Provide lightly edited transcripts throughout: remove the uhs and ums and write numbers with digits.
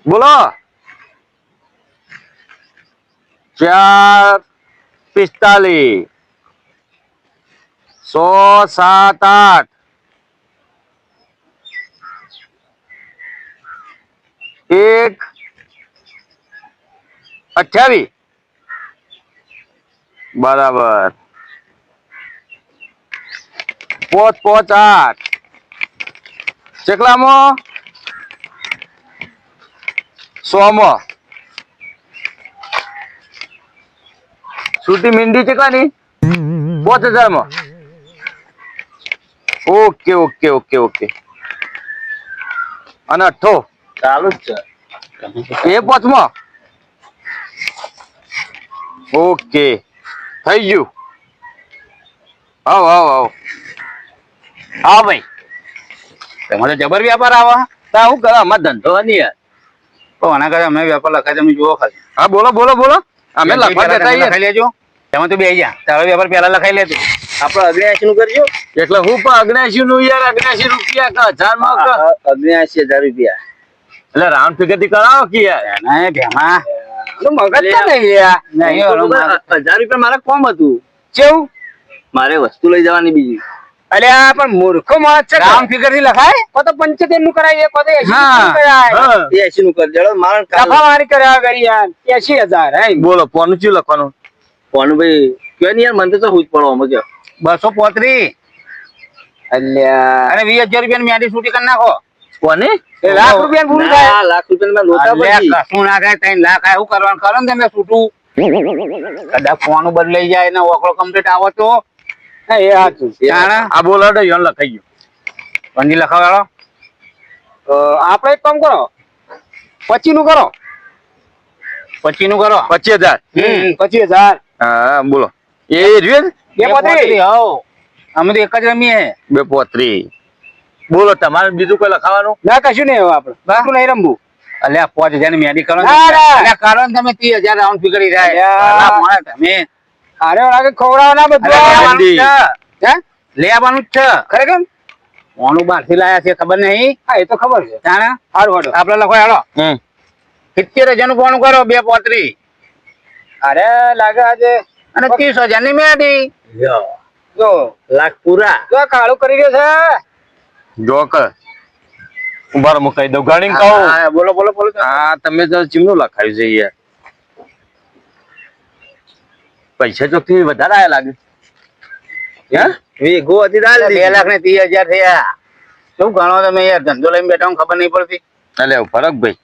બોલો 4:45 100 7 8 1 28 બરાબર 5 5 8 ચેકલામાં 100 છૂટી મીંડી ચેકલાની 5000 ઓકે ઓકે ઓકે ઓકે અને 8 ચાલુ જ છે એ 5 ઓકે થઈ ગયું આવ આવ આવ હા ભાઈ તમારે જબર વ્યાપાર આવા તા હું કરે અમાર ધંધો નહીં યાર તો આના કરતા અમે વ્યાપાર લખાય તમે જુઓ ખાલી હા બોલો બોલો બોલો અમે લખવા જતા લખાઈ લેજો તમે તો બે જા તારો વ્યાપાર પહેલા લખાઈ લેજો આપણે 79 નું કરજો એટલે હું પણ 79 નું યાર 79 રૂપિયા કે 1000 માં કે 79000 રૂપિયા એટલે રાઉન્ડ ફિગર થી કરાવો કે યાર ના ભેમા મગજ તો નહીં યાર નહીં 1000 રૂપિયા મારે કોમ હતું કેવું મારે વસ્તુ લઈ જવાની બીજી અલ્યા પણ મૂર્ખો માણસ છે રાઉન્ડ ફિગર થી લખાય કો તો 75 નું કરાય કો તો 80 નું કરાય 80 નું કરજો મારે કફા મારી કર્યા કરી યાર 80000 હે બોલો પોનું ચી લખવાનું પોનું ભાઈ કે નહીં યાર મને તો હુજ પડો અમે કે 235 અલ્યા અને 20000 રૂપિયા ની મેડી છૂટી કરી નાખો કોને લાખ રૂપિયા પૂરું થાય લાખ રૂપિયા માં લોટા પછી કશું ના થાય 3 લાખ આવું કરવાનું કરો ને તમે છૂટું કદાચ ફોન બદલાઈ જાય ને ઓકળો કમ્પ્લીટ આવો તો એ સાચું આ બોલો યોન લખાઈ ગયું પંજી લખાવાળો આપણે એક કામ કરો 25 નું કરો 25 નું કરો 25000 25000 હા બોલો એ રહ્યું 235 હો અમે તો એક જ રમીએ 235 બોલો તમારે બીજું કોઈ લખાવાનું ના કશું નહીં હવે આપણે બાકી નહીં રમવું અલ્યા 5000 ની મેડી કરો અલ્યા કરો ને તમે 30000 રાઉન્ડ ફિગરી જાય તમે અરે લાગે ખવડાવના બધું હે લેવાનું જ છે ખરેખર ઓનું બહારથી લાયા છે ખબર નહીં હા એ તો ખબર છે જાણે સારું હડો આપણે લખો હેડો 70000 નું ફોન કરો 235 અરે લાગે આજે અને 30000 ની મેડી જો લાખ પૂરા જો કાળું કરી રહ્યો છે જોક ઉભાર મુકાઈ દઉં ગાડી કહું બોલો બોલો બોલો હા તમે તો ચીમનું લખાયું છે યાર પૈસા ચોખ્ખી વધારે આયા લાગે વીઘો હતી 2 લાખ ને 30000 થયા શું ગણો તમે યાર ધંધો લઈને બેઠા હું ખબર નહીં પડતી એટલે ફરક ભાઈ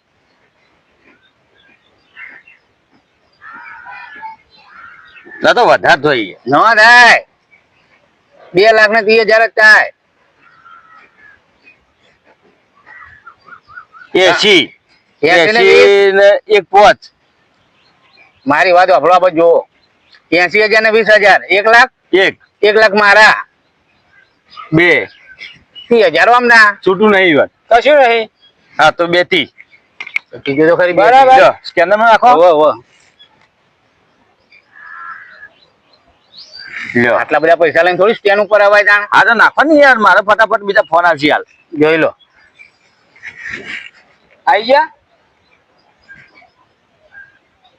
ના તો વધારે થઈ ન થાય 2 લાખ ને 30000 જ થાય 80 80 ને 1 5 મારી વાત વાપરો આપણે જો 80000 ને 20000 1 લાખ 1 લાખ મારા 2 30000 આમના છૂટું નહીં વાત કશું નહીં હા તો 2 થી કીધું તો ખરી બરાબર સ્કેનર માં રાખો લ્યો આટલા બધા પૈસા લઈને થોડી સ્ટેન્ડ ઉપર આવાય જાણ આ તો નાખો ને યાર મારે ફટાફટ બીજા ફોન આવશે હાલ જોઈ લો આઈ ગયા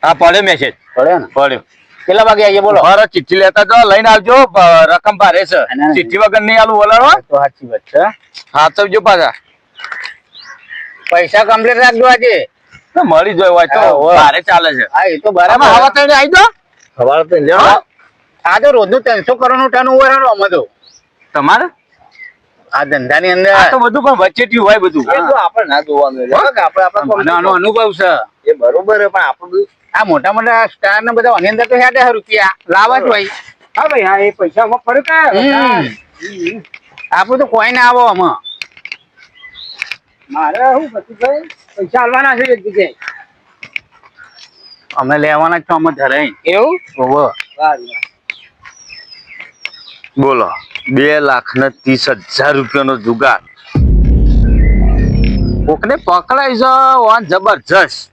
હા પડ્યો મેસેજ પડ્યો ને પડ્યો કેટલા વાગે આવીએ બોલો મારો ચિઠ્ઠી લેતા જો લઈને આવજો રકમ ભારે છે ચિઠ્ઠી વગર નહીં આલું બોલાવો તો સાચી વાત છે હા તો જો પાછા પૈસા કમ્પ્લીટ રાખજો આજે મળી જાય હોય તો ભારે ચાલે છે હા એ તો બરાબર હવા તઈને આવી દો હવા તો લ્યો આ તો રોજનું 300 કરોડ નું ટર્ન ઓવર હાલો અમે તો તમારે આ ધંધાની અંદર આ તો બધું પણ વચ્ચેથી હોય બધું એ તો આપણે ના જોવાનું આપણે અનુભવ છે એ બરોબર પણ આપણે આ મોટા મોટા સ્ટાર ને બધા આની અંદર તો 6000 રૂપિયા લાવા જ હોય હા ભાઈ હા એ પૈસામાં ફરક આપણું તો કોઈ ના આવો આમાં મારે શું ભાઈ પૈસા આલવાના છે એક જગ્યાએ અમે લેવાના જ છો અમે ધરાઈ એવું ઓહો બોલો 2,30,000 રૂપિયાનો જુગાર કોકને પકડાય છે ઓન જબરજસ્ત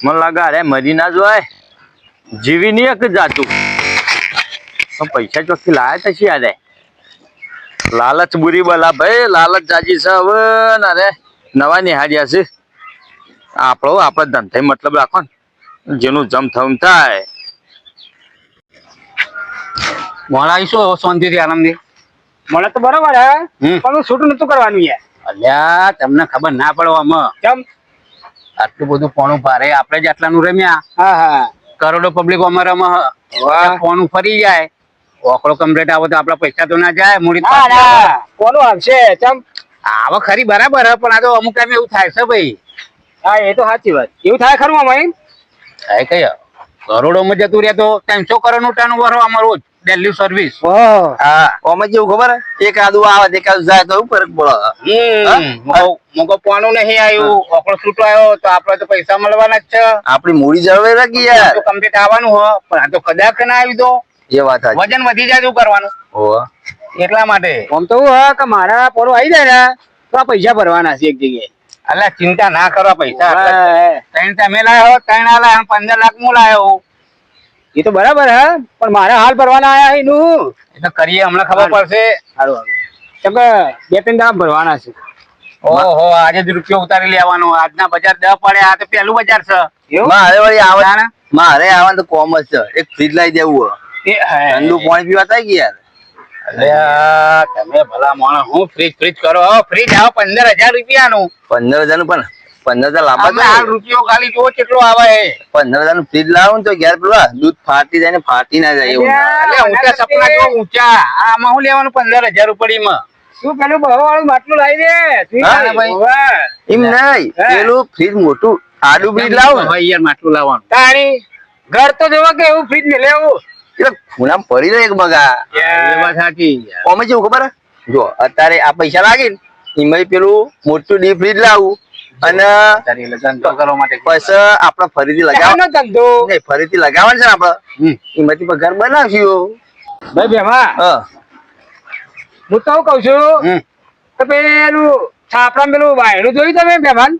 મને લાગે અરે મરી ના જોય જીવી નહીં એક જાતું પૈસા ચોખ્ખી લાયા તો છે યાર લાલચ બુરી બલા ભાઈ લાલચ જાજી છે હવે અરે નવા નિહાળ્યા છે આપણે ધંધે મતલબ રાખો ને, જેનું જમ થમ થાય. મોડા આવીશું શાંતિથી આરામથી. મને તો બરોબર હે, હમ. પણ હું છૂટું નતું કરવાનું યાર. અલ્યા તમને ખબર ના પડો આમાં કેમ? આટલું બધું પોણું ભારે આપણે જ આટલાનું રમ્યા, હા હા કરોડો પબ્લિક અમારે વાહ. પોણું ફરી જાય, ઓકળો કમ્પ્લીટ આવે તો આપડા પૈસા તો ના જાય, મૂડી તો ના આપી આવે. ના કોનું આવશે ચમ? આવે ખરી બરાબર હે, પણ આ તો અમુક ટાઈમે એવું થાય છે ભાઈ. હા એ તો સાચી વાત, એવું થાય ખરું આમાં? થાય કઈ કરોડોમાં જતું રહે તો 300 કરોડનું ટર્નઓવર અમારું ડેલી સર્વિસ. ઓહ હા ઓમાં જેવું ખબર હે? એક આદુ આવે એક આદુ જાય તો ઉપર પડે. મોકો પોણું નહીં આવ્યું, ઓકળો છૂટો આવ્યો તો આપડે તો પૈસા મળવાના જ છે. આપણી મૂડી જળવાઈ રાખી યાર. કમ્પ્લીટ આવવાનું હો, પણ આ તો કદાચ ના આવ્યું તો એ વાત સાચી. વજન વધી જાય શું કરવાનું? હોવે. એટલા માટે આમ તો એવું હે કે મારા પોરો આવી જાય ને તો આ પૈસા ભરવાના છે એક જગ્યાએ. અલ્યા ચિંતા ના કરો, પૈસા હા, ત્રણ તમે લાયો, 3 લાયો, 15 લાખ હું લાયો. એ તો બરાબર હે, પણ મારે હાલ ભરવાના આયા એનું. એ તો કરીએ, હમણાં ખબર પડશે. સારું કેમ કે 2-3 દાડા ભરવાના છે. ઓહો આજે જ રૂપિયો ઉતારી લેવાનો, આજના બજાર 10 પડ્યા, આ તો પહેલું બજાર છે. એવું? મારે વળી આવે તાણે? મારે આવવાનું તો કોમ જ છે. એક ફ્રીજ લાવી દેવું હે. ઠંડુ પાણી પીવા થાય કે યાર. અલ્યા તમે ભલા માણસ, હું ફ્રીજ કરો, ફ્રીજ આવો 15,000 રૂપિયાનું. 15,000 નું પણ 15,000 લાંબા અમે હાલ રૂપિયો ખાલી જો કેટલો આવે છે. 15,000 નું ફ્રીજ લાવો ને તો ઘેર પેલા દૂધ ફાટી જાય ને ફાટી ના જાય એવું. અલ્યા ઊંચા સપના જો ઊંચા, આમાં હું લેવાનું 15,000 રૂપિયામાં? શું પેલું બહુ માટલું લાવી દે. હા, ભાઈ. હોવે. એમ નહીં, હે? પેલું ફ્રીજ મોટું આડું ફ્રીજ લાવો ને. હવે યાર માટલું લાવવાનું. તાણી ઘર તો જોવો કે એવું ફ્રીજ ને લેવું. એટલે ખૂણામાં પડી રહે એક બગા. એ વાત સાચી. અમે જેવું ખબર હે? જો અત્યારે આ પૈસા લાગે ને એમાં પેલું મોટું ડીપ ફ્રીજ લાવું અને તારી એટલે ધંધો કરવા માટે પછી આપડે ફરીથી શાનો ધંધો? નહીં, ફરીથી લગાવવાનું છે ને આપડે એમાંથી પગાર બનાવશું. ભાઈ બેમા હા હું તો કઉ છું કે પેલું છાપરા પેલું વાયણું જોયું તમે બેમાન?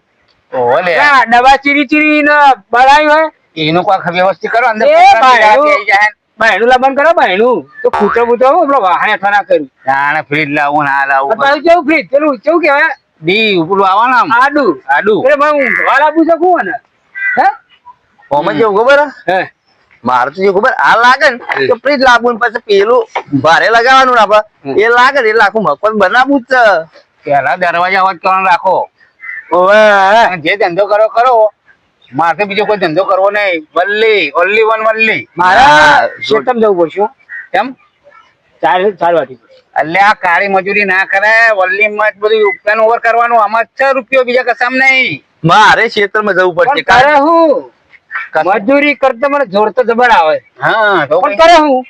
ઓહો લે, આ દવા ચીરી ચીરી ને બનાવ્યું હોય એનું કોઈ વ્યવસ્થિત કરો, અંદર એ પતરા ભાઈ, બી આવી જાય. બાયણું લાવવાનું કરો બાયણું તો ખૂટો બૂટો આપણો વાહન હેઠળ ના કર્યું. જાણે ફ્રીજ લાવું ના લાવું પાછું કેવું ફ્રીજ પેલું કેવું કહેવાય ડી ઉપરું આવવાનું આમ આડું આડું. એટલે ભાઈ હું ઊંઘવા લાગુ શકું ને હે અમે જેવું ખબર હે? હે મારે તો જેવું ખબર આ લાગે ને તો ફ્રીજ લાવવું ને પછી પેલું ભારે લગાવવાનું ને આપડે એ લાગે ને એટલે આખું મફત બનાવવું જ છે. પેલા દરવાજા અવાજ કરવાનું રાખો. ઓવે અને જે ધંધો કરો કરો, મારે તો બીજો કોઈ ધંધો કરવો નહીં. Only one only. મારા હા, શેતમ જવું પડશે હો. કેમ? ચાર વાટી એટલે આ કાળી મજૂરી ના કરે, વલ્લીમાં જ બધું ઉપકાન ઓવર કરવાનું. આમાં 6 રૂપિયો બીજા કસામ નહીં. મારે ખેતરમાં જવું પડશે પણ કરે હું મજૂરી કરતા મને જોર તો જબર આવે હા તો પણ કરે હું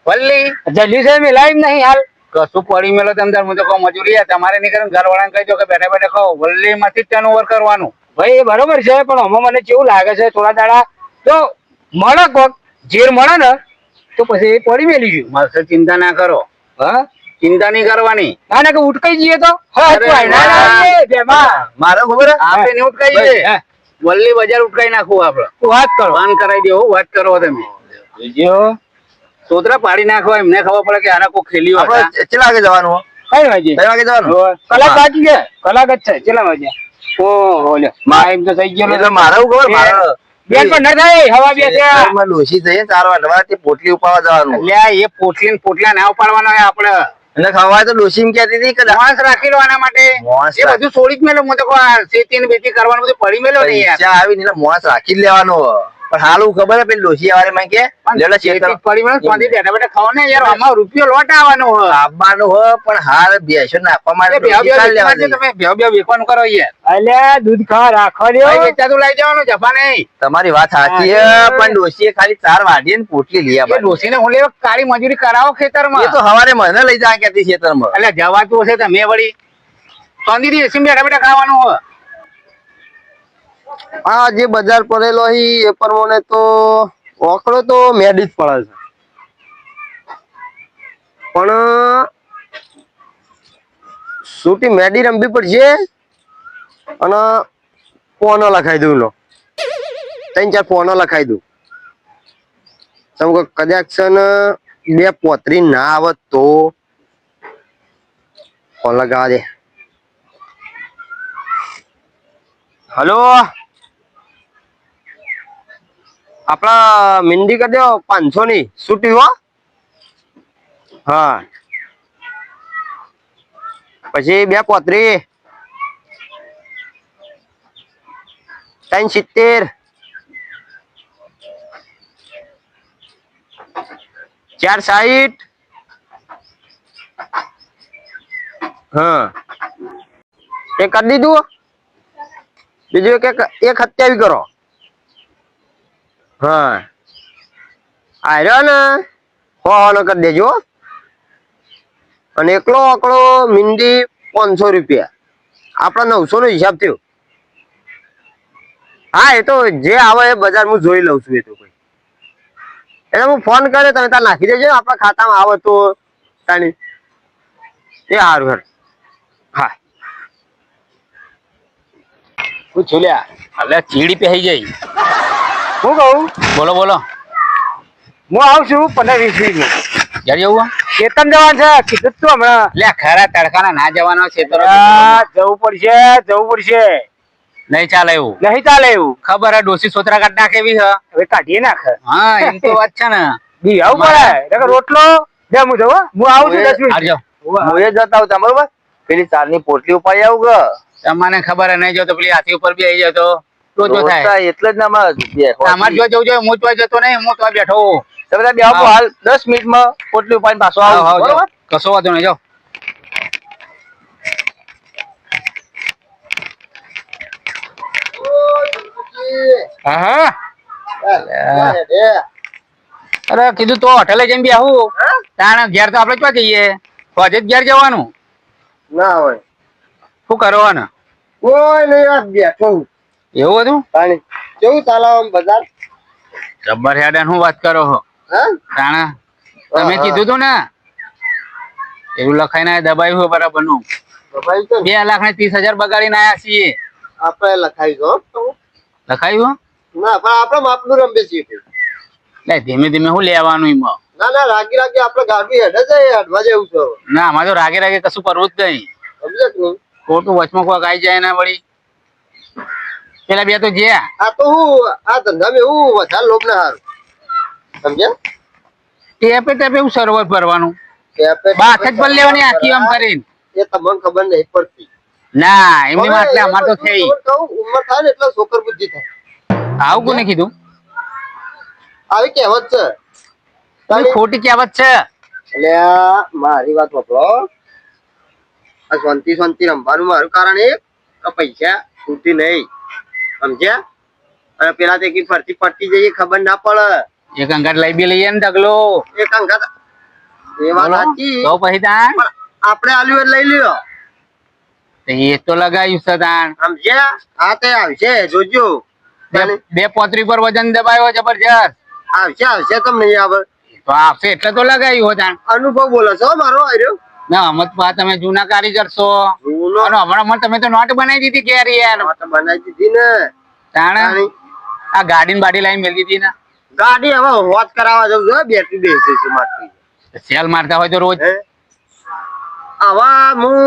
વલ્લી જલ્દી છે મિલાય નહીં હાલ કશું પડી મેલો તમે હું તો કહું મજૂરી હે, તમારે નહીં કરે ઘર વાળાને કહી દો કે બેઠા બેઠા ખાઓ. વલ્લી માંથી ટર્ન ઓવર કરવાનું. ભાઈ એ બરોબર છે પણ આમાં મને કેવું લાગે છે થોડા દાડા તો મળે કોક ઝેર મળે ને તો પછી એ પડી મેલી ગયું મળશે, ચિંતા ના કરો. હા ચિંતા નહીં કરવાની. ના ના કે ઉઠકાઈ જઈએ તો અરે વાહ. મારે ખબર હે? આપે નહીં ઉઠકાઈ ભાઈ, છે, હે. વલ્લી બજાર ઉઠકાઈ નાખવું આપડે. તું વાત કરો વાન કરાવી દેવું, વાત કરો તમે. જો સોતરા પાડી નાખો, એમને ખબર પડે કે આના કોઈ ખેલ્યું હતા. આપડે કેટલા વાગે જવાનું હો? કઈ વાગે 2 વાગે જવાનું? કલાક બાકી છે કલાક જ છે કેટલા વાગ્યા ઓહો લે ટાઈમ તો થઈ ગયો એટલે મારે શું ખબર? મારે બેન પણ ન થાય હવા બે છે ખેતરમાં ડોશી જઈએ 4 વાગે તે પોટલી ઉપાડવા જવાનું. અલ્યા એ પોટલી ને પોટલા ના ઉપાડવાનો હોય આપડે. અને ખવાય તો ડોશી એમ કહેતી હતી કે માણસ રાખી લો આના માટે. માણસ એ બધું છોડી જ મેલો. હું તો કહું આ શેતી ને બેતી કરવાનું બધું પડી મેલો નહીં યાર. પૈસા આવી ને એટલે મોણસ રાખી જ લેવાનો. પણ હાલ હું ખબર હે પેલી ડોશી વાળે માં કે લેલા શેતી ખેતર જ પડી મેલો, ત્યાંથી બેઠા બેઠા ખાઓ ને યાર. આમાં રૂપિયો લોટ આવવાનો હોય. આવવાનું હો પણ હાલ બેસો નાખવા માટે એ ભેવ ડોશી ભેવ કાઢી વેચવાનું છે, લેવાની. તમે ભેવ ભેવ વેચવાનું કરો યાર. અલ્યા દૂધ ખા રાખો ભાઈ લ્યો વેચાતું લઈ જવાનું, જફા નહીં. તમારી વાત સાચી હે પણ ડોશીએ ખાલી 4 વાઢીએ ને પોટલી લઈ એ આવવાની. ડોશીને હું લેવા કાળી મજૂરી કરાવો ખેતરમાં. એ તો હવારે મને લઈ જાય કેતી ખેતરમાં. એટલે જવાતું હશે તમે વળી શાંતિથી એસી બેઠા બેઠા ખાવાનું હોય. આ જે બજાર પડેલો હી એ પ્રમાણે તો ઓકળો તો મેડી જ પડે છે પણ સૂટી મેડી રમવી પડશે અને પોનો લખાઈ દઉં લો 3-4 પોનો લખાઈ દઉં તમે કે કદાચ છે ને 2 પોતરી ના આવે તો ફોન લગાવા દે. હલો આપડા મિંડી કરી દો 500 ની છૂટી હો. હા પછી 2 પોત્રી 370 460. હા એ કરી દીધું. બીજું એક 127 કરો. હા આર્યો ને હો કરી દેજો. અને એકલો આકડો મિંડી 500 રૂપિયા આપડા 900 નો હિસાબ થયો. હા એ તો જે આવે એ બજાર હું જોઈ લઉં છું. એ તો કોઈ એટલે હું ફોન કર્યો તમે તાર નાખી દેજો. આપણા ખાતામાં આવે તો તાણી એ સારું હેડ. હા શું છોલ્યા એટલે ચીડી પહેરી જાય. હું કહું બોલો બોલો. હું આવું છું 15-20 મિનિટમાં. ક્યારે જવું ચેતન જવાનું છે કીધું તું હમણાં. એટલે ખરા તડકાના ના જવાનો છે તો જવું પડશે. નહીં ચાલે એવું. નહીં ચાલે એવું. ખબર હે ડોસી સોતરા કાઢ નાખે એવી હે. હવે કાઢીએ નાખે. હા એમ તો વાત છે ને. બી આવું પડે રોટલો દે હું જવું. હું આવું છું 10 મિનિટ. આવજો. હું એ જતા આવું બરોબર. પેલી 4 ની પોટલી ઉપાડી આવું કે તમને ખબર હે નહીં જો તો પેલી હાથી ઉપર બી આવી જાય તો લોચો થાય. એટલે જ ના તમારે જો જવું જોઈએ હું તો જતો નહીં. હું તો બેઠો. તમે બે હાલ 10 મિનિટમાં પોટલી ઉપાડીને પાછો આવો બરોબર. કશો વાંધો નહીં જાઓ. હા અરે કીધું તો હોટેલે જઈને બી આવું. તાણ ઘેર તો આપડે ક્યાં જઈએ. ફોજે જ ઘેર જવાનું. ના હોય શું કરવાનું કોઈ નહીં. આ બેઠો હું. એવું હતું. તાણી કેવું ચાલે આમ બજાર? જબ્બર હેડન હું વાત કરો છો. હા તાણા તમે કીધું તું ને એવું લખાઈને દબાયું હોય બરાબર નું. ભાઈ તો 2,30,000 બગાડીને આયા છીએ. આપણે લખાઈ દો. લખાયું ના પણ આપણે માપનું રમે છીએ. એટલે ધીમે ધીમે શું લેવાનું એમાં. ના ના રાગી આપણે ગાડી હેડે જાય હટવા જેવું છે. ના આમાં તો રાગે રાગે કશું કરવું જ નહીં. સમજે કે નહીં? ખોટું વચમાં કોઈક આવી જાય ને વળી પેલા બે તો જ્યાં આ તો હું આ ધંધામાં એવું વધારે લોભ ના હારું. સમજ્યા? ટેપે ટેપે એવું સર્વર ભરવાનું. ટેપે બાથ જ પર લેવાની આખી આમ કરીને. એ તમને ખબર નહીં પડતી. ના એમની માટે અમાર તો થઈ ઉંમર થાય ને એટલે છોકર બુદ્ધિ થાય. આવું કોને કીધું. આવી કહેવત છે. ખોટી કહેવત છે. એટલે મારી વાત વાપરો. આ શાંતિ રમવાનું મારું કારણ એક પૈસા છૂટી નહીં. સમજ્યા? અને પેલા તે ફરતી પડતી જઈએ ખબર ના પડે. એક અંગાટ લઈ બી લઈએ ને ઢગલો. એક અંગત એ વાત સાચી. તો પછી તાણ આપણે આલ્યું એટલે લઈ લ્યો. એ તો લગાવ્યું છે તાણ. સમજ્યા? હા તે આવશે જોજો. બે પોતરી પર વજન દબાયો જબરજસ્ત. આવશે તમને નહીં આવે તો આવશે એટલે તો લગાવ્યું હોય તાણ. અનુભવ બોલો છો મારો આર્યો. ના અમત પા તમે જૂના કારીગર છો. અને હમણાં તમે તો નોટ બનાવી દીધી કેરી યાર. બનાવી દીધી ને તાણ આ ગાડી બાડી લાઈન મેલી દીધી ને. ગાડી હવે વોચ કરાવવા જવું છે. બેટરી બેસે છે મારતી. સેલ મારતા હોય તો રોજ આવા હું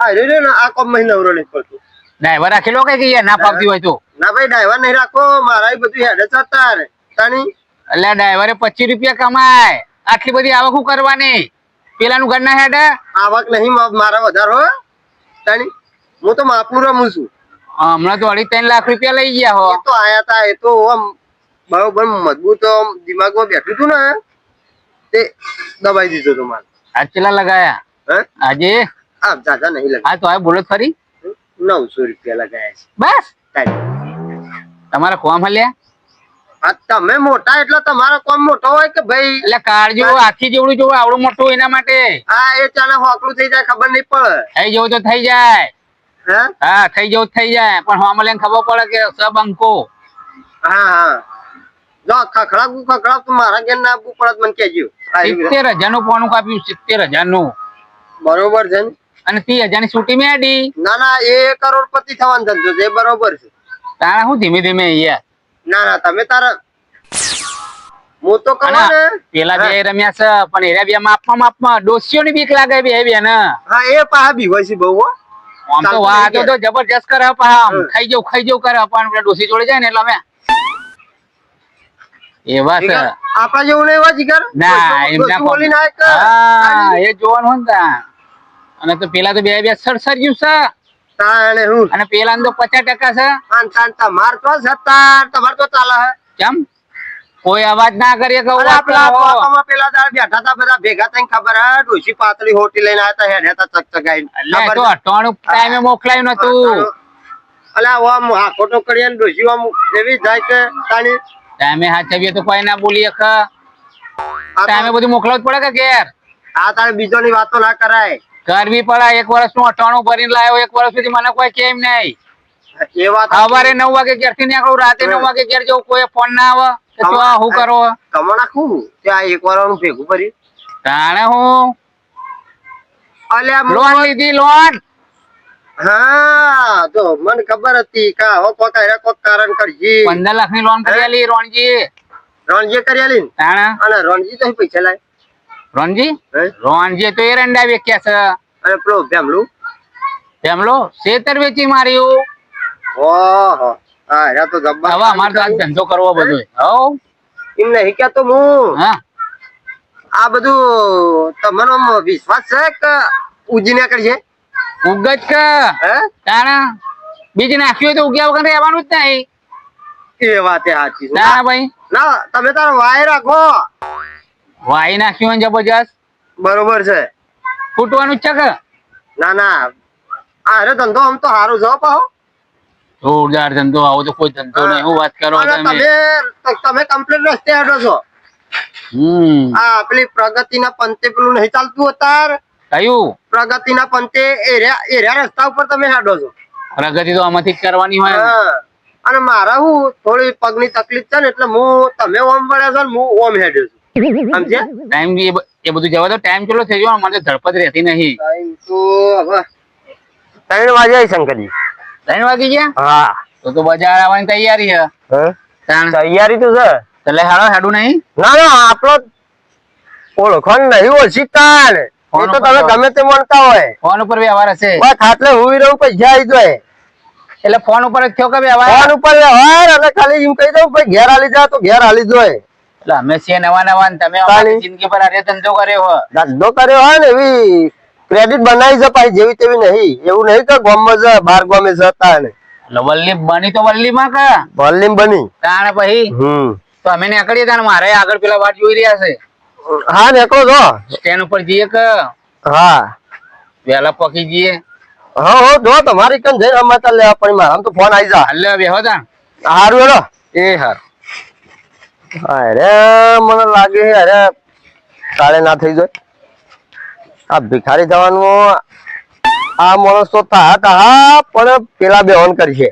આર્યો ને આ કોમ મહિના નવરો નહીં પડતો. ડ્રાઈવર રાખેલો કઈ યાર ના ફાવતી હોય તો. ના ભાઈ ડ્રાઈવર નહીં રાખો. મારા બધું હેડે ચડતા રે તાણી. એટલે ડ્રાઈવરે 25 રૂપિયા કમાય. આટલી બધી આવક શું કરવાની. પેલાનું ઘર ના હેડે. આવક નહીં મારા વધારે હોય તાણી. હું તો માપનું રમું છું. હમણાં તો 2.5-3 લાખ રૂપિયા લઈ ગયા હો. એ તો આયા તા. એ તો આમ બરોબર મજબૂત દિમાગમાં બેઠું હતું ને તે દબાઈ દીધો તો મારે. આજ કેટલા લગાયા આજે? આ દાદા નહીં લગાય. હા તો આ બોલો ખરી 900 રૂપિયા લગાયા છે બસ. તારી. તમારા કોમ હલ્યા. આ તમે મોટા એટલે તમારો કોમ મોટો હોય કે ભાઈ? એટલે કાળજો આખી જેવડું જોવું આવડું મોટું એના માટે. હા એ ચાલે હોકલું થઈ જાય ખબર નહીં પડે. થઈ જવું તો થઈ જાય. હે? હા થઈ જવું થઈ જાય પણ હમણાં લઈને ખબર પડે કે સબ અંકો. હા હા જો ખખડા તો મારા ઘેર ના આપવું પડે મને કહેજો. 70,000 નું પોણું કાપ્યું. 70,000 નું. બરોબર છે ને? અને 30,000 ની છૂટી મેડી. ના ના એ કરોડપતિ થવાનો ધંધો છે. બરોબર છે. તારા હું ધીમે ધીમે યાર. ના ના તમે તારા હું તો કહું ને પેલા બે રમ્યા છે પણ એરા બે માપમાં ડોસીઓ ની બીક લાગે બે ને. હા એ પાહા બી હોય છે બહુ. આમ તો વાતો તો જબરજસ્ત કરે પાહા. ખાઈ જવું કરે પણ ડોસી જોડે જાય ને એટલે અમે એવા છે. આપણા જેવું નહીં હોય જીગર. ના એમના બોલી ના એક હા એ જોવાનું હોય ને તા. અને તો પેલા તો બે સડસડ્યું છે તાણે હું અને પેલા તો 50% છે. આન તાન તમાર તો સત્તા તમાર તો ચાલે હે. કેમ કોઈ અવાજ ના કરીએ કે અરે આપણા પોતામાં પેલા દાળ બેઠા હતા બધા ભેગા થઈને ખબર હે ડોશી પાતળી હોટી લઈને આવ્યા હતા હેડ્યા હતા ચકચકાઈને. એટલે તો અટાણું ટાઈમે મોકલાયું નતું. અલ્યા આમ હાકોટો કરીએ ને ડોશી આમ એવી જાય કે તાણી ટાઈમે હાચવીએ તો કોઈ ના બોલીએ કે ટાઈમે બધું મોકલવું જ પડે કે ઘેર આ તારે બીજોની વાતો ના કરાય. કરવી પડે. 1 વર્ષનું અટાણું ભરીને લાવ્યો 1 વર્ષ સુધી મને કોઈ કેમ નહીં. એ વાત સવારે 9 વાગે ઘેર થી નીકળું રાતે 9 વાગે ઘેર જવું કોઈ ફોન ના આવે કે તું આ શું કરો કમો નાખું ત્યાં એક વાર ભેગું કરી તાણે હું અલ્યા લોન લીધી લોન. હા તો મને ખબર હતી કે હો કોક કારણ કરજી 15 લાખની લોન કરેલી રોણજી. રણજી કરી આલી ને? તાણે અને રણજી તો પૈસા લાય રોણજી હે? રોણજી તો એરંડા વેચ્યા છે. અને પેલો ભેમલું તેમલો શેતર વેચી માર્યું. ઓહો હા યા તો જબ્બર હવે અમારે તો આ ધંધો કરવો બધો હવ એમ નહીં કે તો હું હા આ બધું તમારો આમ વિશ્વાસ છે કે ઉજીને કરશે ઉગજ કે હે તાણા બીજ નાખ્યું હોય તો ઉગ્યા વગર રહેવાનું જ નહીં. એ વાત એ સાચી છે. તાણા ભાઈ ના તમે તારો વાય રાખો વાઈ નાખ્યું હોય જબરજસ્ત બરોબર છે. ફૂટવાનું જ છે કે ના ના અરે ધંધો આમ તો સારું છે પાહો. જોરદાર ધંધો. આવો તો કોઈ ધંધો નહીં. હું વાત કરો અને તમે કમ્પ્લીટ રસ્તે હેડો છો. આ પેલી પ્રગતિના પંતે પેલું નહીં ચાલતું અત્યારે કયું પ્રગતિના પંતે એરિયા રસ્તા ઉપર તમે હેડો છો. પ્રગતિ તો આમાંથી જ કરવાની હોય. હા. અને મારા હું થોડી પગની તકલીફ છે ને એટલે હું તમે ઓમ વળ્યા છો ને હું ઓમ હેડ્યો છું સમજ્યા. ટાઈમ એ બધું જવા દો. ટાઈમ ચલો થઈ ગયો. મને ધડપત રહેતી નહીં. ટાઈમ તો હવે 3 વાગે આવી શંકરજી. 3 વાગી ગયા હા તો બજાર આવવાની તૈયારી છે. તાણ તૈયારી તો છે. એટલે હેડું નહીં. ના ના આપણો ઓળખણ નહીં ઓછી તાણ એ તો તમે ગમે તે માનતા હોય. ફોન ઉપર વ્યવહાર હશે. બસ ખાટલે હુઈ રહું પૈસા આવી જાય. એટલે ફોન ઉપર જ થયો કે વ્યવહાર. ફોન ઉપર વ્યવહાર અને ખાલી એમ કહી દઉં ભાઈ ઘેર આલી જાય તો ઘેર આલી જાય. એટલે અમે છીએ નવા નવા ને તમે અમારી જિંદગી પર અરે ધંધો કર્યો હોય. ધંધો કર્યો હોય ને એવી ક્રેડિટ બનાવી છે પાછી જેવી તેવી નહીં. એવું નહીં કે ગામમાં છે બાર ગામે જતા ને એટલે વલ્લી બની તો વલ્લી માં કે વલ્લીમ બની. તાણે પછી તો અમે નીકળીએ તાણે મારે આગળ પેલા વાટ જોઈ રહ્યા છે. હા નીકળો છો. સ્ટેન્ડ ઉપર જઈએ કે હા વહેલા પકી જઈએ. હા હો જો તમારી કન જઈને સમાચાર લેવા પણ મારા તો ફોન આવી જા. એટલે બેહો તા હારું હેડો. એ હાર અરે મને લાગે છે અરે કાલે ના થઈ જાય. આ ભિખારી જવાનું આ માણસ તો તા પણ પેલા બેહોન કરશે.